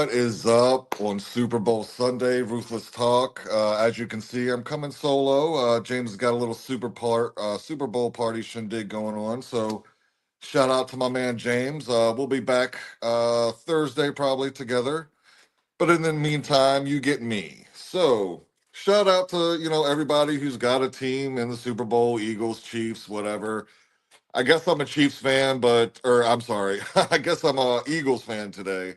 What is up on Super Bowl Sunday, Ruthless Talk? As you can see, I'm coming solo. James has got a little Super Bowl party shindig going on. So shout out to my man James. We'll be back Thursday probably together. But in the meantime, you get me. So shout out to everybody who's got a team in the Super Bowl, Eagles, Chiefs, whatever. I guess I'm a Chiefs fan, or I'm sorry, I guess I'm a Eagles fan today.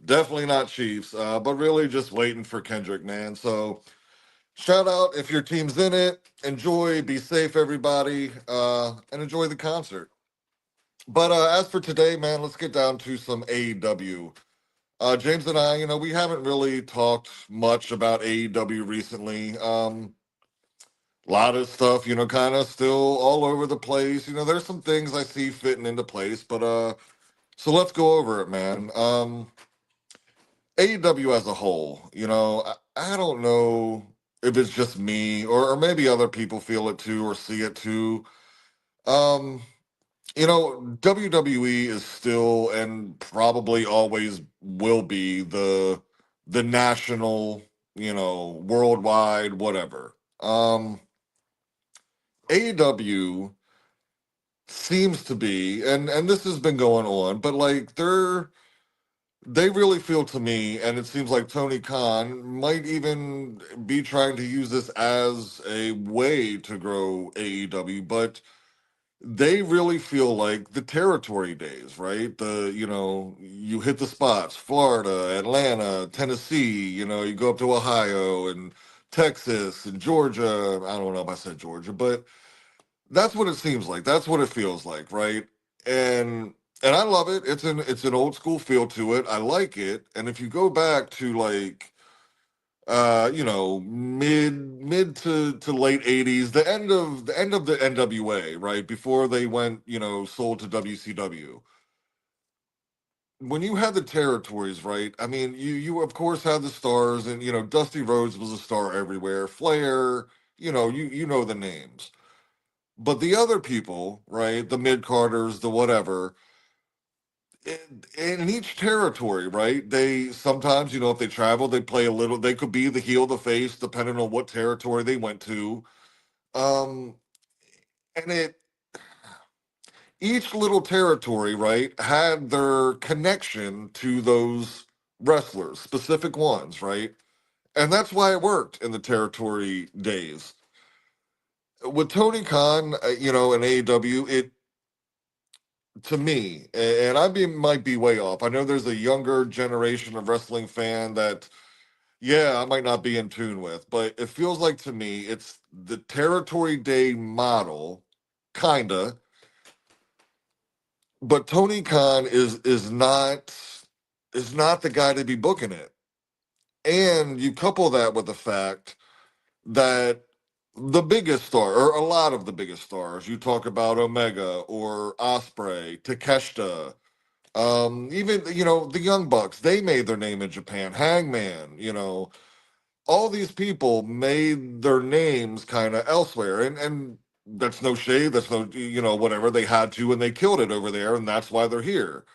Definitely not Chiefs, but really just waiting for Kendrick, man. So shout out if your team's in it. Enjoy, be safe, everybody, and enjoy the concert. But as for today, man, let's get down to some AEW. James and I, we haven't really talked much about AEW recently. A lot of stuff, kind of still all over the place. There's some things I see fitting into place, but so let's go over it, man. AEW as a whole, I don't know if it's just me or maybe other people feel it too or see it too. Um, WWE is still and probably always will be the national, worldwide, whatever. AEW seems to be, and this has been going on, but like they really feel to me, and it seems like Tony Khan might even be trying to use this as a way to grow AEW, but they really feel like the territory days, right? You hit the spots, Florida, Atlanta, Tennessee, you go up to Ohio and Texas and Georgia. I don't know if I said Georgia, but that's what it seems like. That's what it feels like, right? And and I love it. It's an old school feel to it. I like it. And if you go back to like mid to late 80s, the end of the NWA, right? Before they went, sold to WCW. When you had the territories, right? I mean, you of course had the stars, and Dusty Rhodes was a star everywhere. Flair, you know the names. But the other people, right, the mid Carters, the whatever, in each territory, right, they sometimes, if they travel, they play a little, they could be the heel, the face, depending on what territory they went to. Um, and each little territory, right, had their connection to those wrestlers, specific ones, right? And that's why it worked in the territory days. With Tony Khan, in AEW, it to me, and might be way off. I know there's a younger generation of wrestling fan that, yeah, I might not be in tune with, but it feels like to me it's the territory day model, kinda. But Tony Khan is not the guy to be booking it, and you couple that with the fact that the biggest star, or a lot of the biggest stars, you talk about Omega or Osprey, Takeshita. Even the Young Bucks, they made their name in Japan. Hangman, all these people made their names kind of elsewhere, and that's no shade. That's no whatever they had to, and they killed it over there, and that's why they're here.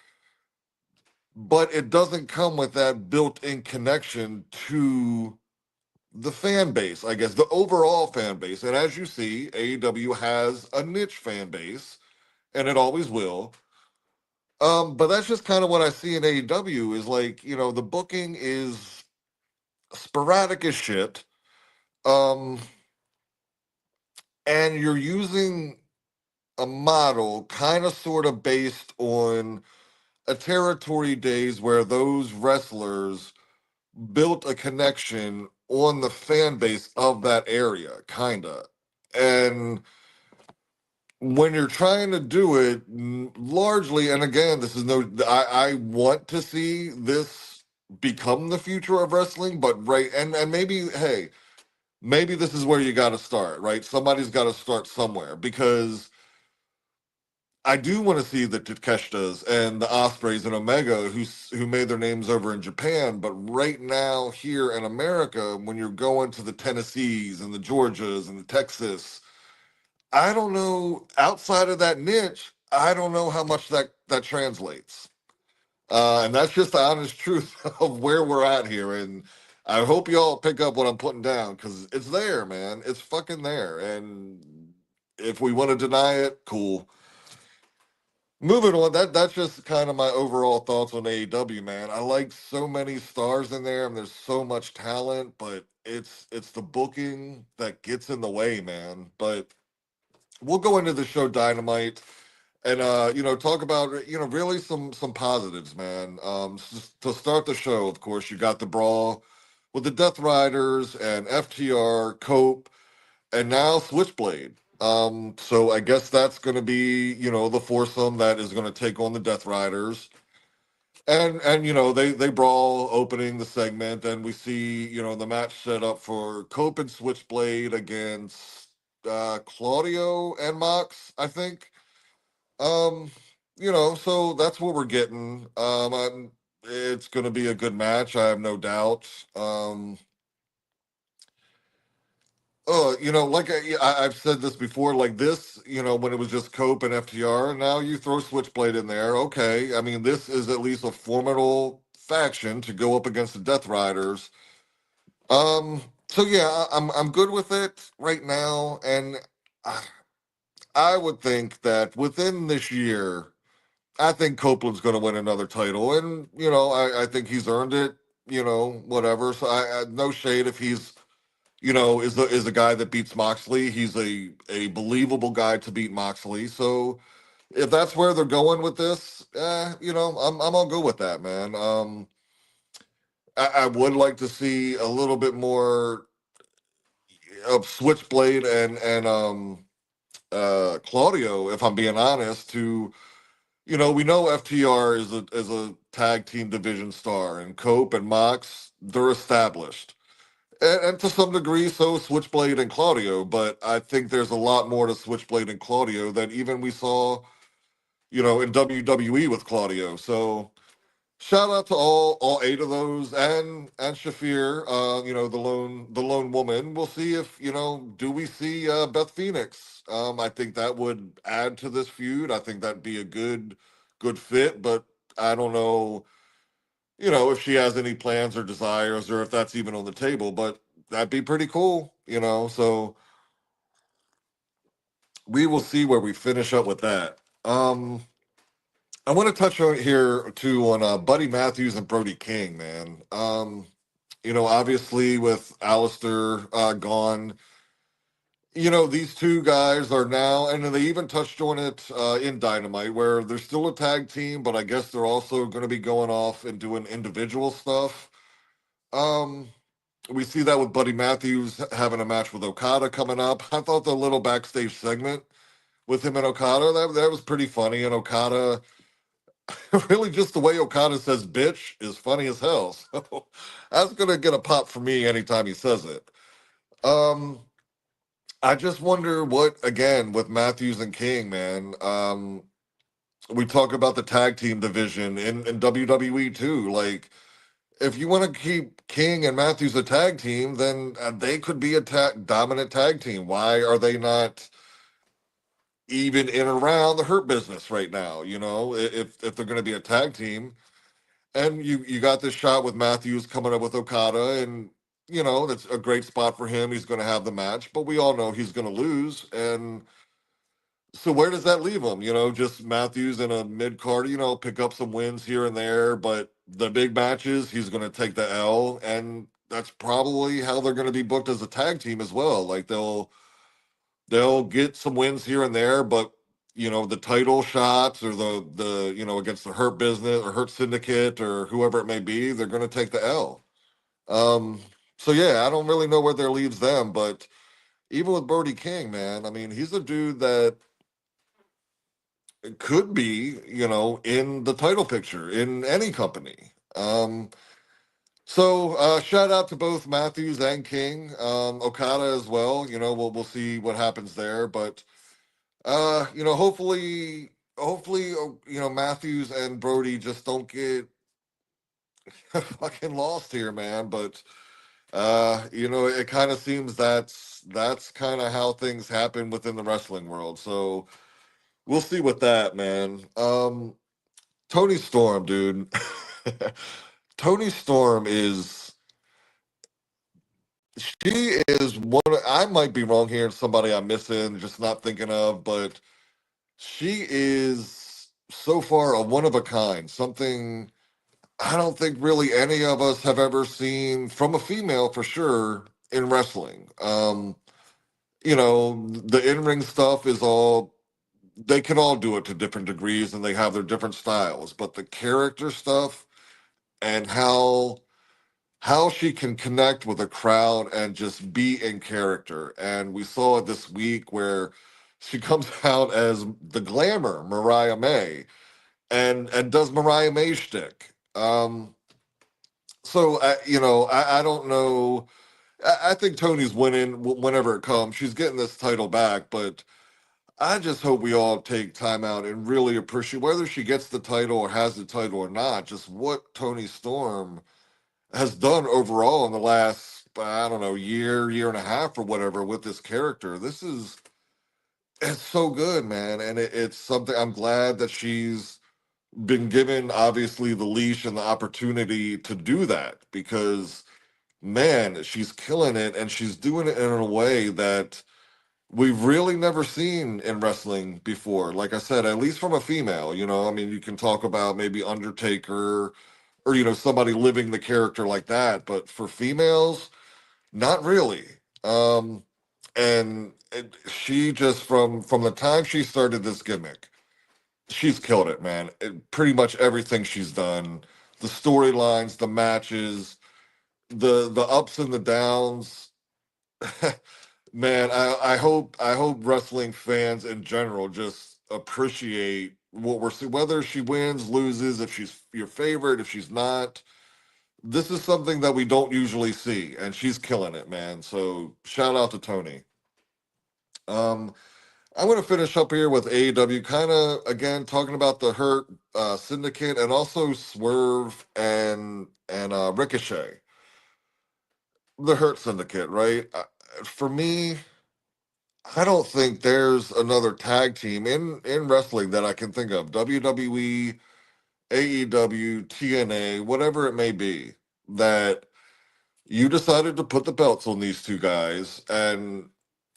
But it doesn't come with that built-in connection to the fan base, I guess, the overall fan base. And as you see, AEW has a niche fan base, and it always will. But that's just kind of what I see in AEW is like, the booking is sporadic as shit. Um, and you're using a model kind of sort of based on a territory days where those wrestlers built a connection on the fan base of that area, kind of. And when you're trying to do it largely, and again, this is no, I want to see this become the future of wrestling, but right, and maybe, hey, maybe this is where you got to start, right? Somebody's got to start somewhere because I do want to see the Takeshtas and the Ospreys and Omega who made their names over in Japan, but right now here in America, when you're going to the Tennessees and the Georgias and the Texas, I don't know outside of that niche. I don't know how much that translates. And that's just the honest truth of where we're at here. And I hope y'all pick up what I'm putting down because it's there, man. It's fucking there. And if we want to deny it, cool. Moving on, that's just kind of my overall thoughts on AEW, man. I like so many stars in there, and there's so much talent, but it's the booking that gets in the way, man. But we'll go into the show Dynamite and talk about really some positives, man. To start the show, of course, you got the brawl with the Death Riders and FTR, Cope, and now Switchblade. So I guess that's going to be the foursome that is going to take on the Death Riders. And they brawl opening the segment, and we see the match set up for Cope and Switchblade against Claudio and Mox, I think. Um, so that's what we're getting. It's going to be a good match, I have no doubt. I've said this before, like this, when it was just Cope and FTR, and now you throw Switchblade in there. Okay, I mean, this is at least a formidable faction to go up against the Death Riders. Um, so yeah, I'm good with it right now, and I, I would think that within this year, I think Copeland's going to win another title, and I think he's earned it. Whatever. So I no shade if he's is the guy that beats Moxley. He's a believable guy to beat Moxley. So if that's where they're going with this, I'm all good with that, man. I would like to see a little bit more of Switchblade and Claudio, if I'm being honest. We know FTR is a tag team division star, and Cope and Mox, they're established. And to some degree, so Switchblade and Claudio, but I think there's a lot more to Switchblade and Claudio than even we saw, in WWE with Claudio. So shout out to all eight of those and Shafir, the lone woman. We'll see if do we see Beth Phoenix? I think that would add to this feud. I think that'd be a good fit, but I don't know if she has any plans or desires or if that's even on the table, but that'd be pretty cool, So we will see where we finish up with that. I want to touch on here too on Buddy Matthews and Brody King, man. Obviously with Alistair gone, these two guys are now, and they even touched on it in Dynamite, where they're still a tag team, but I guess they're also going to be going off and doing individual stuff. Um, We see that with Buddy Matthews having a match with Okada coming up. I thought the little backstage segment with him and Okada, that was pretty funny. And Okada, really just the way Okada says bitch is funny as hell. So that's going to get a pop for me anytime he says it. Um, I just wonder what, again, with Matthews and King, man. We talk about the tag team division in WWE too. Like, if you want to keep King and Matthews a tag team, then they could be a dominant tag team. Why are they not even in and around the Hurt Business right now? If they're going to be a tag team, and you got this shot with Matthews coming up with Okada, and that's a great spot for him. He's going to have the match, but we all know he's going to lose, and so where does that leave him? Just Matthews in a mid card, pick up some wins here and there, but the big matches, he's going to take the L, and that's probably how they're going to be booked as a tag team as well. Like they'll get some wins here and there, but the title shots or the against the Hurt Business or Hurt Syndicate or whoever it may be, they're going to take the L. Um, so yeah, I don't really know where that leaves them, but even with Brody King, man, I mean, he's a dude that could be, in the title picture in any company. So shout out to both Matthews and King, Okada as well. We'll see what happens there, but hopefully, Matthews and Brody just don't get fucking lost here, man. But it kind of seems that's kind of how things happen within the wrestling world. So we'll see with that, man. Toni Storm, dude. Toni Storm is she is one. I might be wrong here, somebody I'm missing, just not thinking of, but she is so far a one of a kind. Something I don't think really any of us have ever seen from a female for sure in wrestling. The in-ring stuff is all they can all do it to different degrees and they have their different styles, but the character stuff and how she can connect with a crowd and just be in character. And we saw it this week where she comes out as the glamour Mariah May and does Mariah May shtick. I don't know. I think Tony's winning whenever it comes. She's getting this title back, but I just hope we all take time out and really appreciate whether she gets the title or has the title or not. Just what Toni Storm has done overall in the last, I don't know, year and a half or whatever with this character. It's so good, man. And it's something I'm glad that she's been given, obviously, the leash and the opportunity to do that because, man, she's killing it and she's doing it in a way that we've really never seen in wrestling before. Like I said, at least from a female, I mean, you can talk about maybe Undertaker or somebody living the character like that, but for females, not really. She just from the time she started this gimmick, she's killed it, man. Pretty much everything she's done, the storylines, the matches, the ups and the downs. Man, I hope wrestling fans in general just appreciate what we're seeing, whether she wins, loses, if she's your favorite, if she's not. This is something that we don't usually see, and she's killing it, man. So shout out to Tony. Um, I'm going to finish up here with AEW, kind of again talking about the Hurt Syndicate and also Swerve and Ricochet. The Hurt Syndicate, right? For me, I don't think there's another tag team in wrestling that I can think of. WWE, AEW, TNA, whatever it may be, that you decided to put the belts on these two guys. And,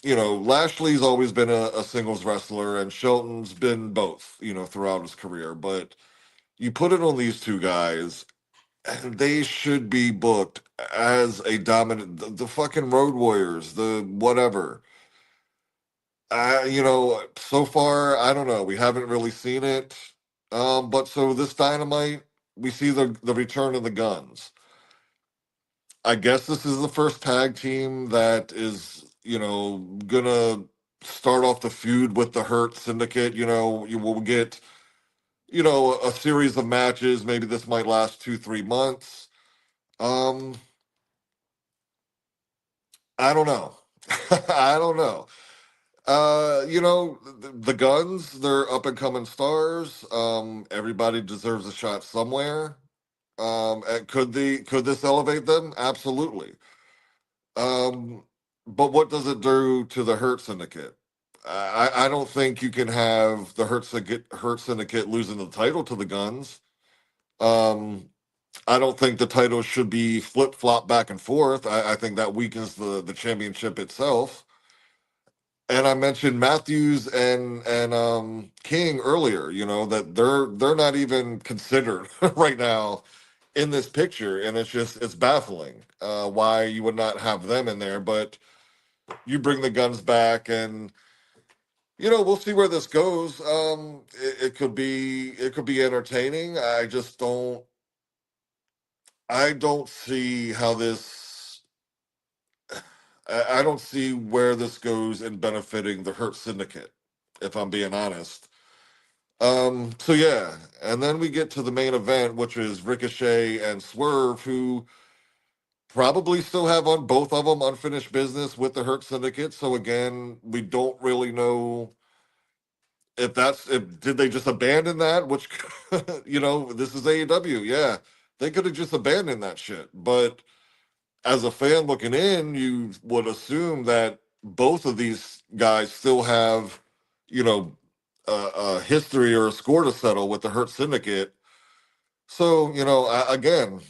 Lashley's always been a singles wrestler, and Shelton's been both, throughout his career. But you put it on these two guys, and they should be booked as a dominant, the fucking Road Warriors, the whatever. So far, I don't know. We haven't really seen it. But so this Dynamite, we see the return of the Guns. I guess this is the first tag team that is, gonna start off the feud with the Hurt Syndicate. You will get, a series of matches. Maybe this might last 2-3 months. Um, I don't know. I don't know. The Guns, they're up and coming stars. Everybody deserves a shot somewhere. And could this elevate them? Absolutely. Um, but what does it do to the Hurt Syndicate? I don't think you can have the Hurt Syndicate losing the title to the Guns. Um, I don't think the title should be flip flop back and forth. I think that weakens the championship itself. And I mentioned Matthews and King earlier. That they're not even considered right now in this picture, and it's baffling why you would not have them in there. But you bring the Guns back, and we'll see where this goes. It could be entertaining. I don't see how this. I don't see where this goes in benefiting the Hurt Syndicate, if I'm being honest. So yeah, and then we get to the main event, which is Ricochet and Swerve, who probably still have on both of them unfinished business with the Hurt Syndicate. So again, we don't really know if did they just abandon that, which this is AEW. Yeah, they could have just abandoned that shit. But as a fan looking in, you would assume that both of these guys still have, you know, a history or a score to settle with the Hurt Syndicate. So, again,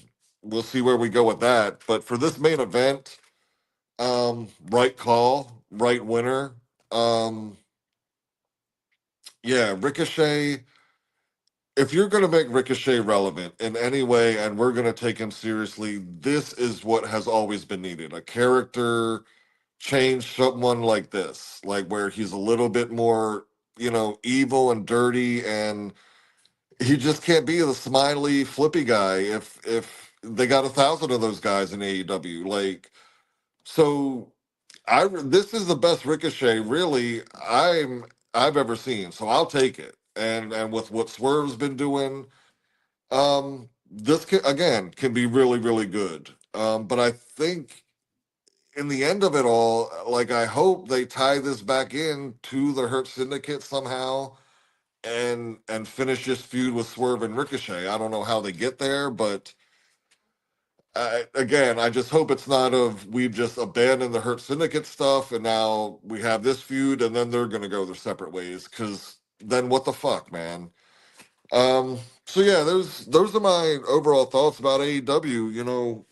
we'll see where we go with that. But for this main event, right call, right winner. Um, yeah, Ricochet. If you're going to make Ricochet relevant in any way and we're going to take him seriously, this is what has always been needed. A character change, someone like this, like where he's a little bit more, evil and dirty, and he just can't be the smiley, flippy guy if they got 1,000 of those guys in AEW. Like, so this is the best Ricochet really I've ever seen. So I'll take it. And with what Swerve's been doing, this can be really, really good. But I think in the end of it all, like I hope they tie this back in to the Hurt Syndicate somehow and finish this feud with Swerve and Ricochet. I don't know how they get there, but again, I just hope it's not of we've just abandoned the Hurt Syndicate stuff and now we have this feud and then they're gonna go their separate ways. Because then what the fuck, man? So yeah, those are my overall thoughts about AEW.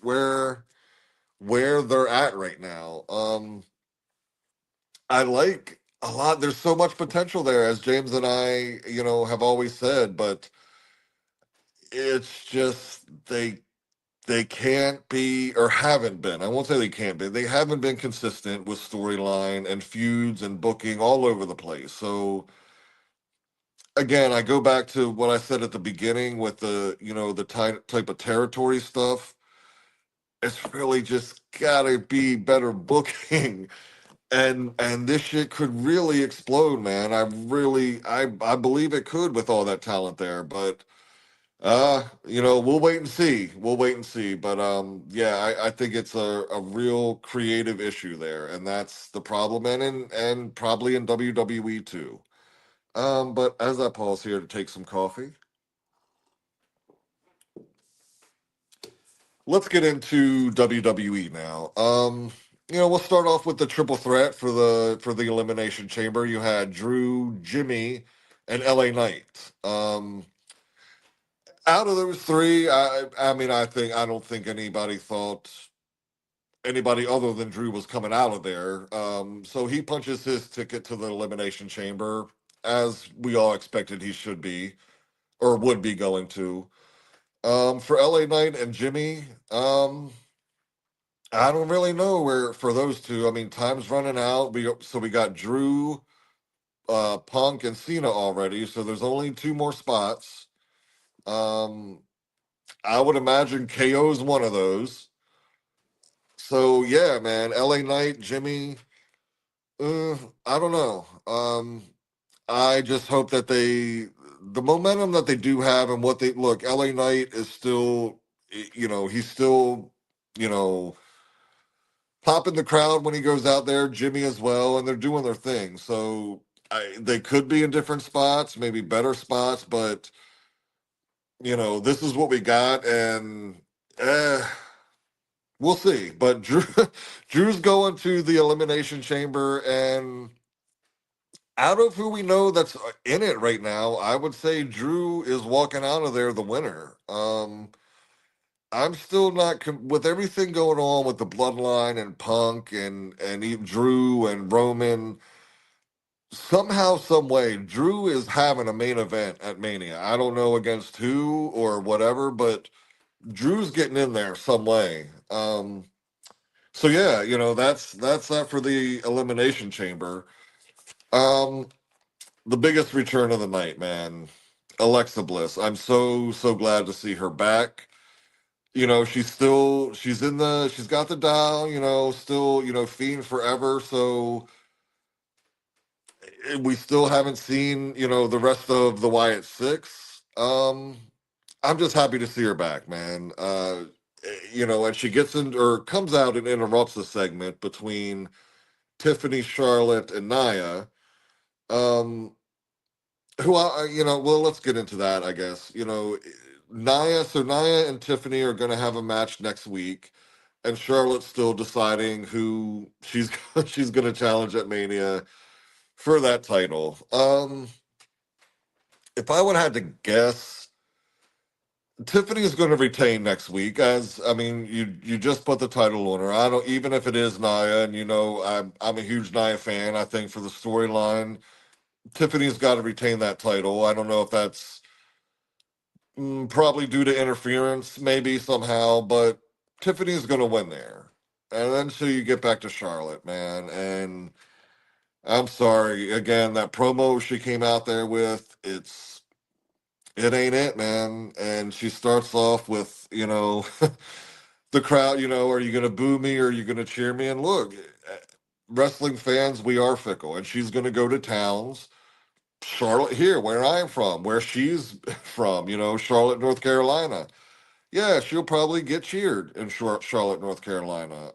Where they're at right now. I like a lot. There's so much potential there, as James and I, have always said, but it's just they can't be or haven't been. I won't say they can't be. They haven't been consistent with storyline and feuds and booking all over the place. So again, I go back to what I said at the beginning with the type of territory stuff. It's really just gotta be better booking. And this shit could really explode, man. I believe it could with all that talent there, but we'll wait and see. We'll wait and see. But yeah, I think it's a real creative issue there, and that's the problem, and probably in WWE too. But as I pause here to take some coffee, let's get into WWE now. We'll start off with the triple threat for the Elimination Chamber. You had Drew, Jimmy, and LA Knight. Out of those three, I mean, I don't think anybody thought anybody other than Drew was coming out of there. So he punches his ticket to the Elimination Chamber, as we all expected he should be or would be going to. For LA Knight and Jimmy, I don't really know where for those two. I mean, time's running out. We got Drew, Punk, and Cena already, so there's only two more spots. Um, I would imagine KO is one of those. So yeah, man, LA Knight, Jimmy. Uh, I don't know. I just hope that the momentum that they do have, and what they look. LA Knight is still, he's still, you know popping the crowd when he goes out there. Jimmy as well, and they're doing their thing. So they could be in different spots, maybe better spots, but this is what we got, and eh, we'll see. But Drew's going to the Elimination Chamber, and out of who we know that's in it right now, I would say Drew is walking out of there the winner. I'm still not with everything going on with the bloodline and Punk and even Drew and Roman. Somehow, some way, Drew is having a main event at Mania. I don't know against who or whatever, but Drew's getting in there some way. So yeah, that's that for the Elimination Chamber. Um, the biggest return of the night, man. Alexa Bliss. I'm so glad to see her back. She's got the dial, still, fiend forever. So we still haven't seen, the rest of the Wyatt Six. I'm just happy to see her back, man. And she gets in or comes out and interrupts the segment between Tiffany, Charlotte, and Nia. Um, well, let's get into that, I guess. Nia and Tiffany are going to have a match next week, and Charlotte's still deciding who she's going to challenge at Mania for that title. If I would have had to guess, Tiffany is going to retain next week. As I mean, you just put the title on her. I don't, even if it is Nia, and I'm a huge Nia fan. I think for the storyline, Tiffany's got to retain that title. I don't know if that's probably due to interference, maybe somehow, but Tiffany's going to win there. And then so you get back to Charlotte, man. And I'm sorry again, that promo she came out there with, it ain't it, man. And she starts off with, the crowd, are you going to boo me or are you going to cheer me? And look, wrestling fans, we are fickle. And she's going to go to towns, Charlotte here, where I'm from, where she's from, Charlotte, North Carolina. Yeah, she'll probably get cheered in Charlotte, North Carolina.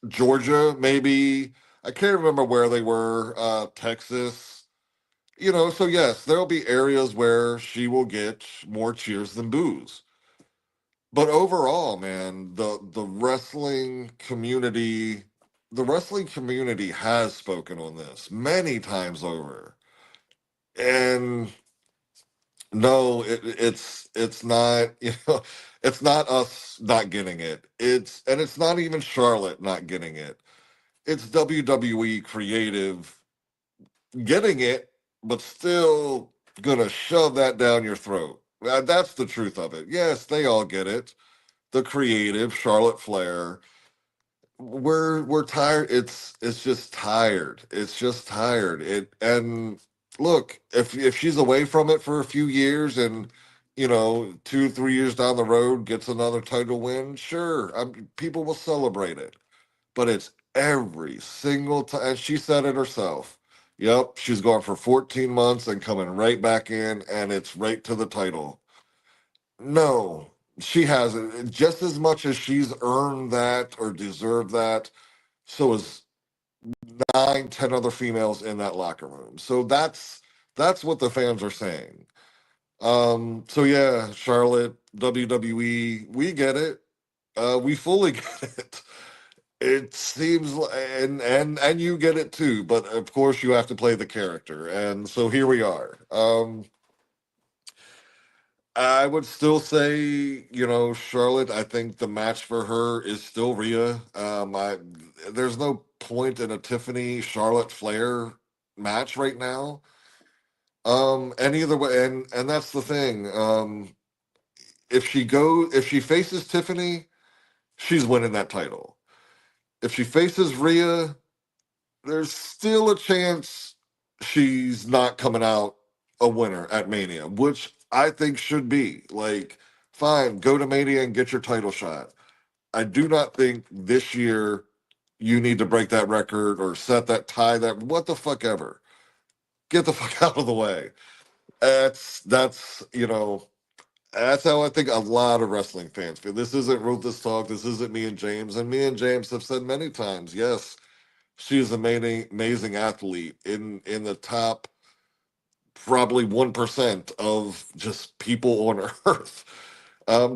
Georgia, maybe. I can't remember where they were. Texas. So yes, there'll be areas where she will get more cheers than boos. But overall, man, the wrestling community has spoken on this many times over. And no, it's not, it's not us not getting it. It's not even Charlotte not getting it. It's WWE creative getting it, but still gonna shove that down your throat. That's the truth of it. Yes, they all get it. The creative, Charlotte Flair. We're tired. It's just tired. It's just tired. And look, if she's away from it for a few years and 2, 3 years down the road gets another title win, sure, people will celebrate it. But it's every single time. And she said it herself. Yep, she's gone for 14 months and coming right back in, and it's right to the title. No, she hasn't. Just as much as she's earned that or deserved that, so is 9, 10 other females in that locker room. So that's what the fans are saying. So yeah, Charlotte, WWE, we get it. We fully get it. It seems and you get it too, but of course you have to play the character. And so here we are. I would still say, Charlotte, I think the match for her is still Rhea. There's no point in a Tiffany Charlotte Flair match right now. And either way, and that's the thing. If she faces Tiffany, she's winning that title. If she faces Rhea, there's still a chance she's not coming out a winner at Mania, which I think should be. Like, fine, go to Mania and get your title shot. I do not think this year you need to break that record or set that tie that what the fuck ever. Get the fuck out of the way. That's how I think a lot of wrestling fans feel. This isn't Ruthless Talk. This isn't me and James. And me and James have said many times, yes, she is an amazing athlete in the top probably 1% of just people on earth.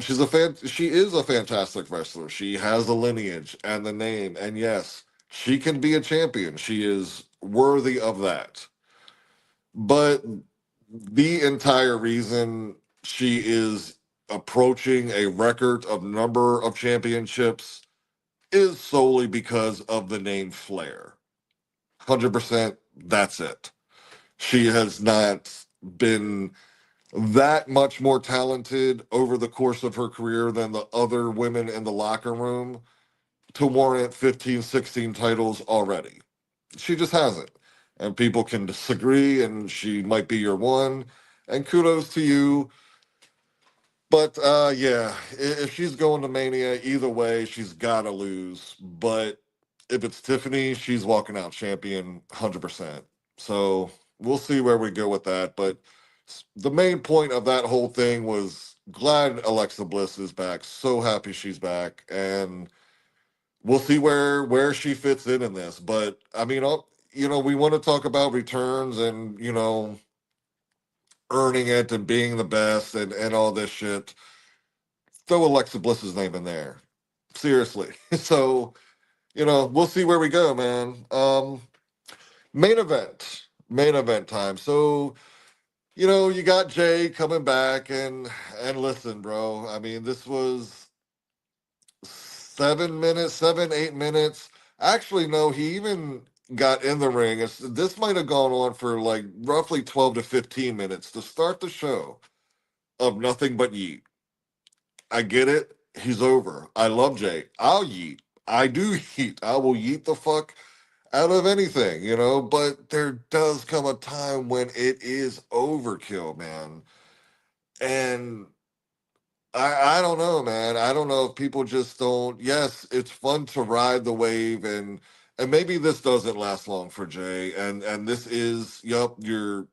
She is a fantastic wrestler. She has the lineage and the name, and yes, she can be a champion. She is worthy of that. But the entire reason she is approaching a record of number of championships is solely because of the name Flair. 100%, that's it. She has not been that much more talented over the course of her career than the other women in the locker room to warrant 15, 16 titles already. She just hasn't. And people can disagree, and she might be your one. And kudos to you. But yeah, if she's going to Mania, either way, she's got to lose. But if it's Tiffany, she's walking out champion 100%. So we'll see where we go with that. But the main point of that whole thing was glad Alexa Bliss is back. So happy she's back. And we'll see where she fits in this. But I mean, we want to talk about returns and, earning it and being the best and all this shit. Throw Alexa Bliss's name in there. Seriously. So, we'll see where we go, man. Main event time. So you got Jay coming back, and listen, bro. I mean, this was 7 minutes, 7, 8 minutes. Actually, no, he even got in the ring. This might have gone on for like roughly 12 to 15 minutes to start the show of nothing but yeet. I get it. He's over. I love Jay. I'll yeet. I do yeet. I will yeet the fuck out of anything, but there does come a time when it is overkill, man. And I don't know, man. I don't know if people just don't. Yes, it's fun to ride the wave, and maybe this doesn't last long for Jay. And this is, yup, you're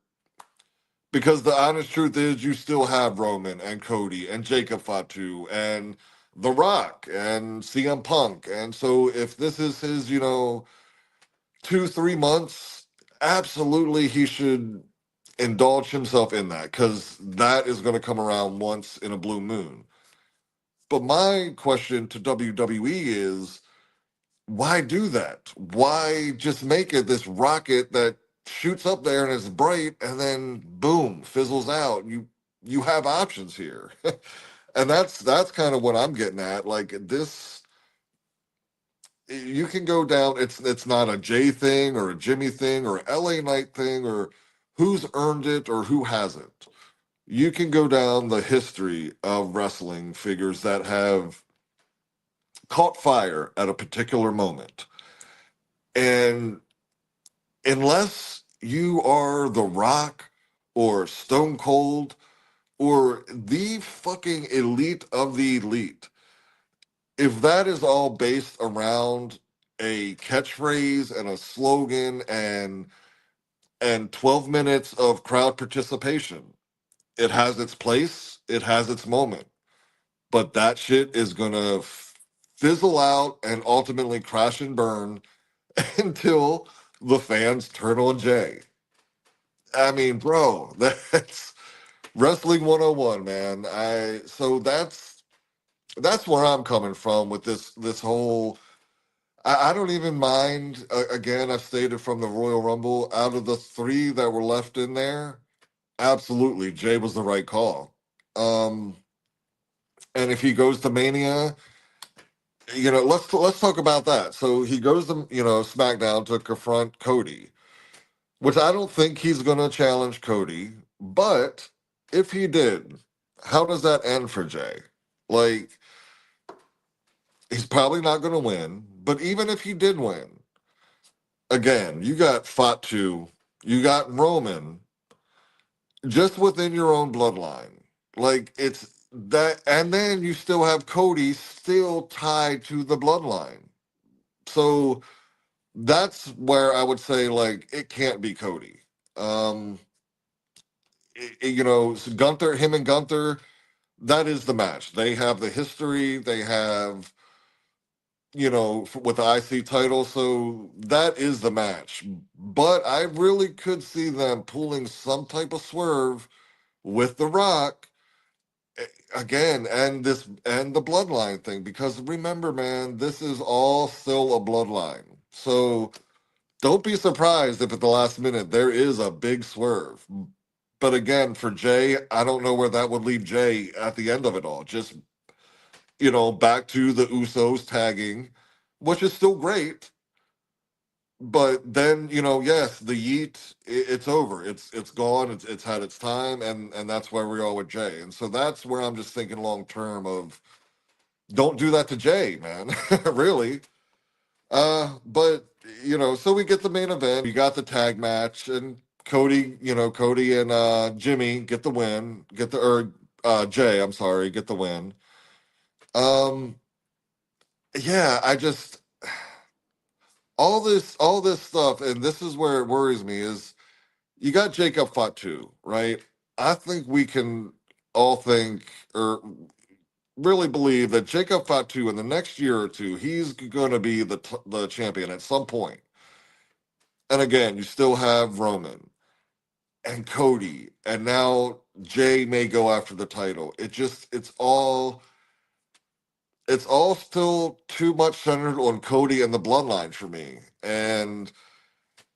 because the honest truth is you still have Roman and Cody and Jacob Fatu and The Rock and CM Punk. And so if this is his, 2, 3 months, absolutely he should indulge himself in that because that is going to come around once in a blue moon. But my question to WWE is why do that? Why just make it this rocket that shoots up there and is bright and then boom, fizzles out? You have options here. And that's kind of what I'm getting at. Like this you can go down, it's not a Jay thing or a Jimmy thing or LA Knight thing or who's earned it or who hasn't. You can go down the history of wrestling figures that have caught fire at a particular moment. And unless you are The Rock or Stone Cold or the fucking elite of the elite, if that is all based around a catchphrase and a slogan and 12 minutes of crowd participation, it has its place, it has its moment. But that shit is gonna fizzle out and ultimately crash and burn until the fans turn on Jay. I mean, bro, that's wrestling 101, man. That's where I'm coming from with this whole I don't even mind again, I've stated from the Royal Rumble, out of the three that were left in there, absolutely Jay was the right call. Um and if he goes to Mania, let's talk about that. So he goes to SmackDown to confront Cody, which I don't think he's going to challenge Cody. But if he did, how does that end for Jay? Like, he's probably not going to win. But even if he did win, again, you got Fatu, you got Roman, just within your own bloodline. Like, it's that. And then you still have Cody still tied to the bloodline. So that's where I would say, like, it can't be Cody. Um, so Gunther, him and Gunther, that is the match. They have the history. They have, with the IC title. So that is the match. But I really could see them pulling some type of swerve with The Rock again, and the bloodline thing. Because remember, man, this is all still a bloodline. So don't be surprised if at the last minute there is a big swerve. But again, for Jay, I don't know where that would leave Jay at the end of it all. Just, back to the Usos tagging, which is still great. But then, yes, the yeet, it's over. It's gone. It's had its time, and that's where we are with Jay. And so that's where I'm just thinking long term of don't do that to Jay, man. Really. But so we get the main event. You got the tag match, and Cody and Jimmy get the win. Jay, I'm sorry, get the win. Um, yeah, I just all this stuff, and this is where it worries me is you got Jacob Fatu, right? I think we can all think or really believe that Jacob Fatu in the next year or two, he's going to be the champion at some point. And again, you still have Roman and Cody, and now Jay may go after the title. It's all still too much centered on Cody and the bloodline for me. And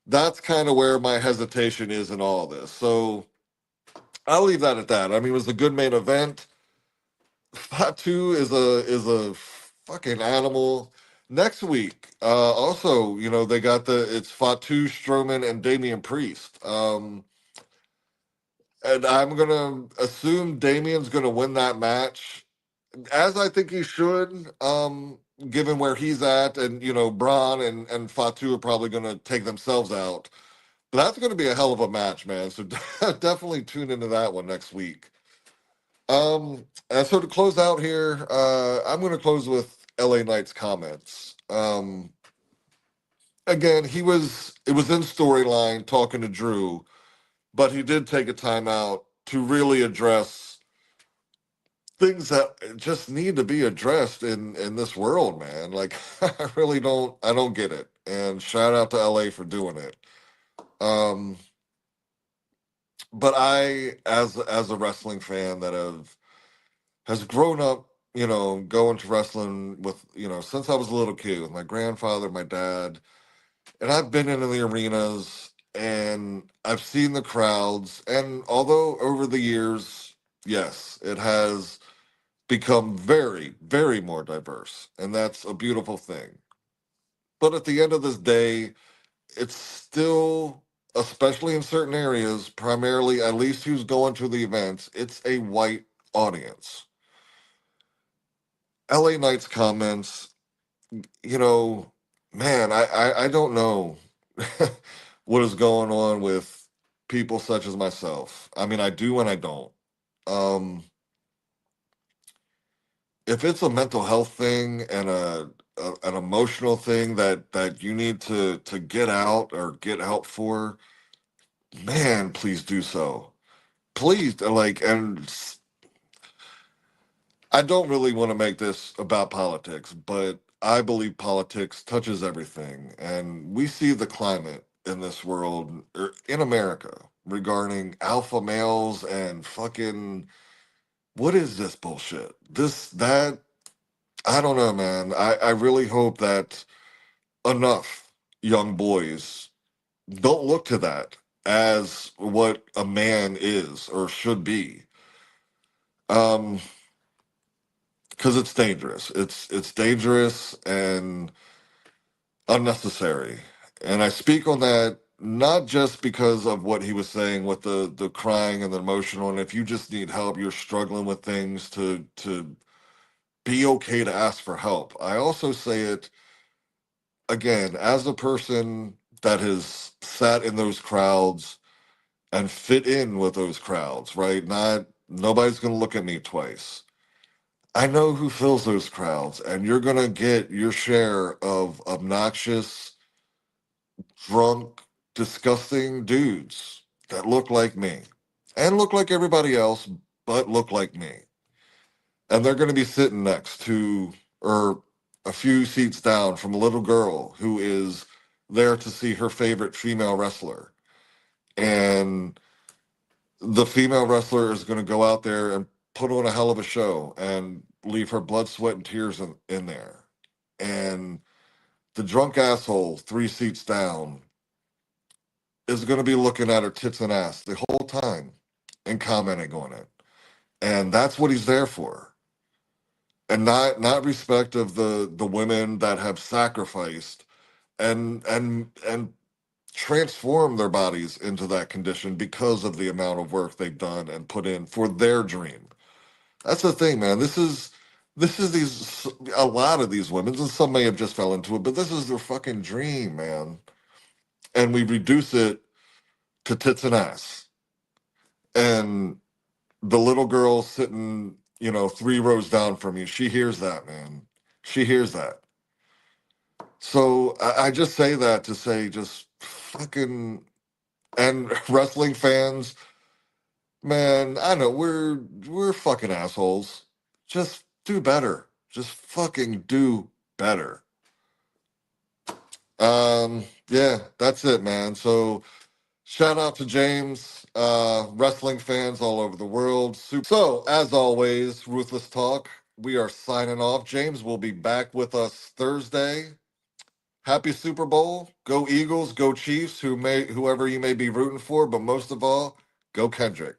that's kind of where my hesitation is in all this. So I'll leave that at that. I mean, it was a good main event. Fatu is a fucking animal. Next week, also, they got it's Fatu, Strowman, and Damian Priest. And I'm gonna assume Damian's gonna win that match, as I think he should, given where he's at, and Braun and Fatu are probably gonna take themselves out. But that's gonna be a hell of a match, man. So definitely tune into that one next week. And so to close out here, I'm going to close with LA Knight's comments. Again, it was in storyline talking to Drew, but he did take a time out to really address things that just need to be addressed in this world, man. Like, I don't get it. And shout out to LA for doing it. Um, but as a wrestling fan that has grown up, going to wrestling with, since I was a little kid with my grandfather, my dad, and I've been into the arenas and I've seen the crowds. And although over the years, yes, it has become very, very more diverse, and that's a beautiful thing. But at the end of this day, it's still, especially in certain areas, primarily, at least who's going to the events, it's a white audience. LA Knight's comments, you know, man, I don't know what is going on with people such as myself. I mean, I do and I don't. Um, if it's a mental health thing and an emotional thing that you need to get out or get help for, man, please do so. Please, like, and I don't really want to make this about politics, but I believe politics touches everything. And we see the climate in this world, in America, regarding alpha males and fucking, what is this bullshit? That, I don't know, man. I really hope that enough young boys don't look to that as what a man is or should be. Um, because it's dangerous. It's dangerous and unnecessary. And I speak on that not just because of what he was saying with the crying and the emotional. And if you just need help, you're struggling with things to be okay to ask for help. I also say it again as a person that has sat in those crowds and fit in with those crowds, right? Not nobody's gonna look at me twice. I know who fills those crowds, and you're gonna get your share of obnoxious, drunk, disgusting dudes that look like me and look like everybody else, but look like me. And they're gonna be sitting next to, or a few seats down from a little girl who is there to see her favorite female wrestler. And the female wrestler is going to go out there and put on a hell of a show and leave her blood, sweat, and tears in there. And the drunk asshole, three seats down, is going to be looking at her tits and ass the whole time and commenting on it. And that's what he's there for. And not respect of the women that have sacrificed and transform their bodies into that condition because of the amount of work they've done and put in for their dream. That's the thing, man. This is these a lot of these women, and some may have just fell into it, but this is their fucking dream, man. And we reduce it to tits and ass. And the little girl sitting, three rows down from you, she hears that, man. She hears that. So I just say that to say just fucking and wrestling fans, man, I know we're fucking assholes. Just do better. Just fucking do better. Yeah, that's it, man. So shout out to James, wrestling fans all over the world. So as always, Ruthless Talk, we are signing off. James will be back with us Thursday. Happy Super Bowl. Go Eagles, go Chiefs, whoever you may be rooting for, but most of all, go Kendrick.